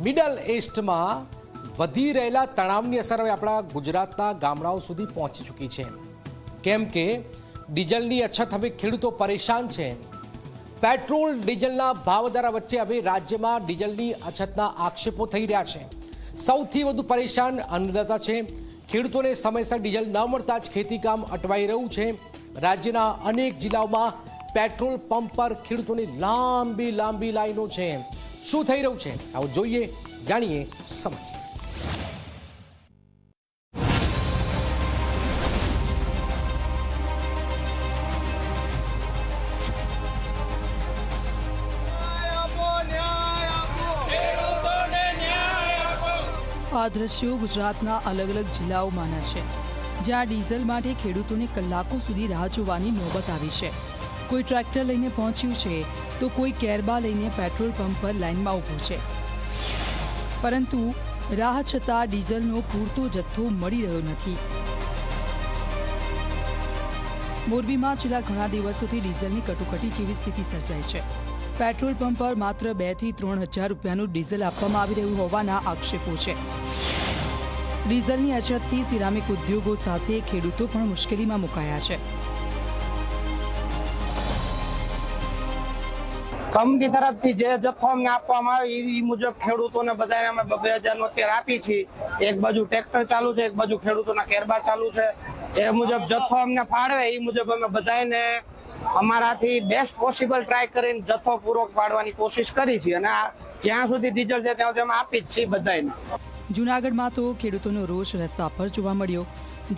Middle ઈસ્ટમાં વધી રહેલા તણાવની અસર હવે આપણા ગુજરાતના ગામડાઓ સુધી પહોંચી ચૂકી છે, કેમ કે ડીઝલની અછત હવે ખેડૂતો પરેશાન છે। પેટ્રોલ ડીઝલના ભાવવધારા વચ્ચે હવે રાજ્યમાં ડીઝલની અછતના આક્ષેપો થઈ રહ્યા છે। સૌથી વધુ પરેશાન અન્નદાતા છે। ખેડૂતોને સમયસર ડીઝલ ન મળતા જ ખેતીકામ અટવાઈ રહ્યું છે। રાજ્યના અનેક જિલ્લાઓમાં પેટ્રોલ પંપ પર ખેડૂતોની લાંબી લાઈનો છે। શું થઈ રહ્યું છે આવો જોઈએ, જાણીએ, સમજીએ। આ દ્રશ્યો ગુજરાતના અલગ અલગ જિલ્લાઓમાંના છે, જ્યાં ડીઝલ માટે ખેડૂતોને કલાકો સુધી રાહ જોવાની નોબત આવી છે। કોઈ ટ્રેક્ટર લઈને પહોંચ્યું છે તો કોઈ કેરબા લઈને પેટ્રોલ પંપ પર લાઇનમાં ઊભું છે, પરંતુ રાહ છતાં ડીઝલનો પૂરતો જથ્થો મળી રહ્યો નથી। મોરબીમાં છેલ્લા ઘણા દિવસોથી ડીઝલની કટોકટી જેવી સ્થિતિ સર્જાઈ છે। પેટ્રોલ પંપ પર માત્ર 2 થી 3 હજાર રૂપિયાનું ડીઝલ આપવામાં આવી રહ્યું હોવાના આક્ષેપો છે। ડીઝલની અછતથી સિરામિક ઉદ્યોગો સાથે ખેડૂતો પણ મુશ્કેલીમાં મુકાયા છે। કંપની તરફથી જે જથ્થો અમને આપવામાં આવે એ મુજબ ખેડૂતોને બધાને અમે 2000 અત્યારે આપી છીએ। એક બાજુ ટ્રેક્ટર ચાલુ છે, એક બાજુ ખેડૂતોના કેરબા ચાલુ છે। જે મુજબ જથ્થો અમને ફાળવે એ મુજબ અમે બધાને અમારાથી બેસ્ટ પોસિબલ ટ્રાય કરીને જથ્થો પૂરો પાડવાની કોશિશ કરી છે, અને જ્યાં સુધી ડીઝલ છે ત્યાં સુધી અમે આપી જ છીએ બધાને। જૂનાગઢમાં તો ખેડૂતોનો રોષ રસ્તા પર જોવા મળ્યો।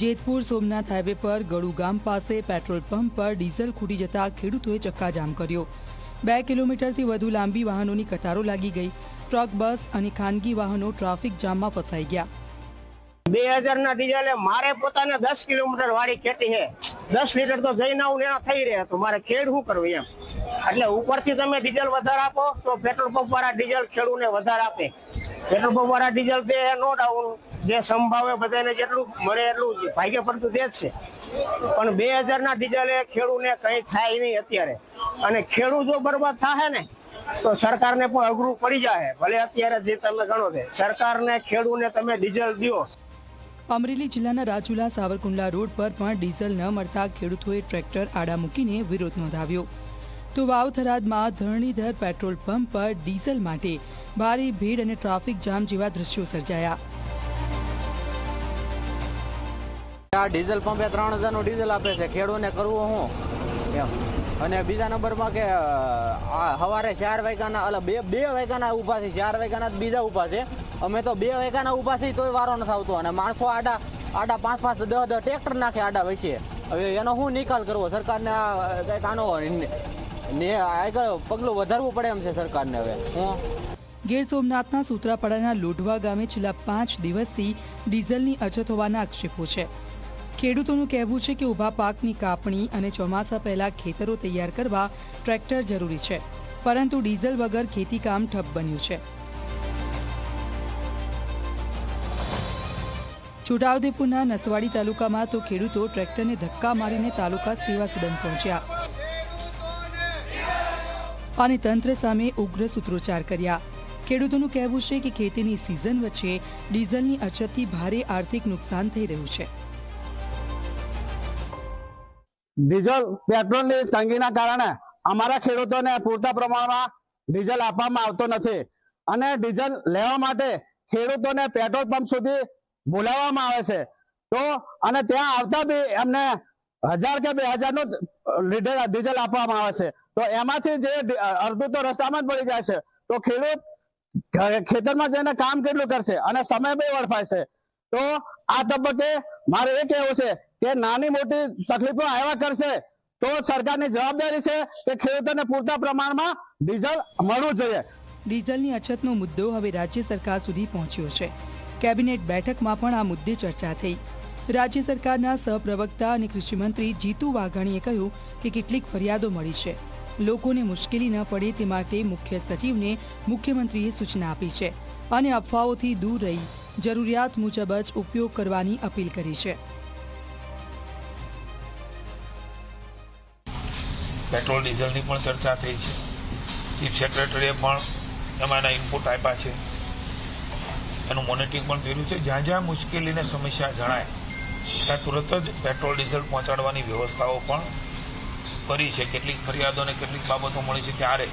જેતપુર સોમનાથ હાઈવે પર ગળુ ગામ પાસે પેટ્રોલ પંપ પર ડીઝલ ખૂટી જતા ખેડૂતોએ ચક્કાજામ કર્યો। 2 કિલોમીટરથી વધુ લાંબી વાહનોની કતારો લાગી ગઈ। ટ્રક, બસ અને ખાનગી વાહનો ટ્રાફિક જામમાં ફસાઈ ગયા। 2000 ના ડીઝલે મારે પોતાને 10 કિલોમીટર વાળી ખેતી છે, 10 લીટર તો જઈને આવું એના થઈ રહે, તો મારે ખેડ શું કરવું એમ? એટલે ઉપરથી તમે ડીઝલ વધારે આપો તો પેટ્રોલ પંપ વાળા ડીઝલ ખેડૂને વધારે આપે। પેટ્રોલ પંપ વાળા ડીઝલ તે નો ડાઉન જે સંભાવે બધાને જેટલું મળે એટલું ભાગ્ય પડતું દે જ છે, પણ 2000 ના ડીઝલે ખેડૂને કંઈ થાય નહીં અત્યારે। અને ખેડૂત જો બરબાદ થાય ને તો સરકારને પણ અઘરું પડી જાય। ભલે અત્યારે જે તમે ગણો છે, સરકારને ખેડૂને તમે ડીઝલ દો। અમરેલી જિલ્લાના રાજુલા સાવરકુંડલા રોડ પર પણ ડીઝલ ન મળતા ખેડૂતોએ ટ્રેક્ટર આડા મૂકીને વિરોધ નોંધાવ્યો। તો વાવ-થરાદમાં ધરણીધર પેટ્રોલ પંપ પર ડીઝલ માટે ભારે ભીડ અને ટ્રાફિક જામ જેવા દ્રશ્યો સર્જાયા। ડીઝલ પંપે 3000 નું ડીઝલ આપે છે, ખેડૂતને કરવું શું એમ? અને બીજા નંબરમાં કે સવારે 4 વાગ્યાના 2 વાગ્યાના ઊભા છે, 4 વાગ્યાના બીજા ઊભા છે। અમે તો 2 વાગ્યાના ઊભા છીએ તોય વારો નથી આવતો, અને માણસો આડા 5 10 ટ્રેક્ટર નાખે આડા વચ્ચે। હવે એનો શું નિકાલ કરવો? સરકારને કંઈક આનો આગળ પગલું વધારવું પડે એમ છે સરકારને। હવે ગીર સોમનાથના સૂત્રાપાડાના લોઢવા ગામે છેલ્લા 5 દિવસથી ડીઝલની અછત હોવાના આક્ષેપો છે। ખેડૂતોનું કહેવું છે કે ઊભા પાકની કાપણી અને ચોમાસા પહેલા ખેતરો તૈયાર કરવા ટ્રેક્ટર જરૂરી છે, પરંતુ ડીઝલ વગર ખેતીકામ ઠપ બન્યું છે। છોટાઉદેપુરના નસવાડી તાલુકામાં તો ખેડૂતો ટ્રેક્ટરને ધક્કા મારીને તાલુકા સેવા સદન પહોંચ્યા અને તંત્ર સામે ઉગ્ર સૂત્રોચ્ચાર કર્યા। ખેડૂતોનું કહેવું છે કે ખેતીની સિઝન વચ્ચે ડીઝલની અછતથી ભારે આર્થિક નુકસાન થઈ રહ્યું છે। ડીઝલ પેટ્રોલની તંગીના કારણે અમારા ખેડૂતોને પૂરતા પ્રમાણમાં ડીઝલ આપવામાં આવતો નથી, અને ડીઝલ લેવા માટે ખેડૂતોને પેટ્રોલ પંપ સુધી બોલાવવામાં આવે છે, તો અને ત્યાં આવતા બી એમને 1000 કે 2000 નું ડીઝલ આપવામાં આવે છે, તો એમાંથી જે અડધું તો રસ્તામાં જ પડી જાય છે। તો ખેડૂત ખેતરમાં જઈને કામ કેટલું કરશે અને સમય બી વળફાય છે। તો આ તબક્કે મારે એ કહેવું છે કે નાની મોટી તકલીફો આવ્યા કરશે તો સરકારની જવાબદારી છે કે ખેડૂતોને પૂરતા પ્રમાણમાં ડીઝલ મળવું જોઈએ। ડીઝલની અછતનો મુદ્દો હવે રાજ્ય સરકાર સુધી પહોંચ્યો છે। કેબિનેટ બેઠકમાં પણ આ મુદ્દે ચર્ચા થઈ। રાજ્ય સરકારના સહપ્રવક્તા અને કૃષિમંત્રી જીતુ વાઘાણીએ કહ્યું કે કેટલીક ફરિયાદો મળી છે, લોકોને મુશ્કેલી ન પડે તે માટે મુખ્ય સચિવને મુખ્યમંત્રીએ સૂચના આપી છે અને અફવાઓથી દૂર રહી જરૂરિયાત મુજબ જ ઉપયોગ કરવાની અપીલ કરી છે। પેટ્રોલ ડીઝલની પણ ચર્ચા થઈ છે। ચીફ સેક્રેટરીએ પણ એમાંના ઇનપુટ આપ્યા છે। એનું મોનિટરિંગ પણ થઈ રહ્યું છે. જ્યાં જ્યાં મુશ્કેલીને સમસ્યા જણાય ત્યાં તુરત જ પેટ્રોલ ડીઝલ પહોંચાડવાની વ્યવસ્થાઓ પણ કરી છે. કેટલીક ફરિયાદો અને કેટલીક બાબતો મળી છે ત્યારે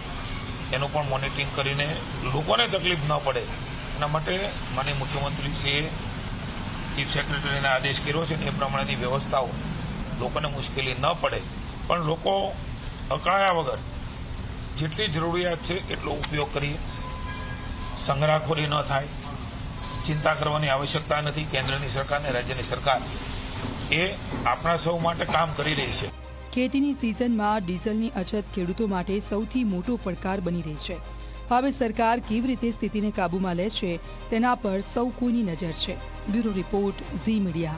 એનું પણ મોનિટરિંગ કરીને લોકોને તકલીફ ન પડે એના માટે માનનીય મુખ્યમંત્રીશ્રીએ ચીફ સેક્રેટરીને આદેશ કર્યો છે અને એ પ્રમાણેની વ્યવસ્થાઓ લોકોને મુશ્કેલી ન પડે પણ લોકો અકળાયા વગર જેટલી જરૂરિયાત છે એટલો ઉપયોગ કરીએ. સંગ્રહખોરી ન થાય, ચિંતા કરવાની આવશ્યકતા નથી. કેન્દ્રની સરકાર અને રાજ્યની સરકાર એ આપણા સૌ માટે કામ કરી રહી છે. ખેતીની સિઝનમાં ડીઝલની અછત ખેડૂતો માટે સૌથી મોટો પડકાર બની રહી છે. હવે સરકાર કેવી રીતે સ્થિતિને કાબૂમાં લે છે તેના પર સૌ કોઈની નજર છે. Bureau report, Zee media.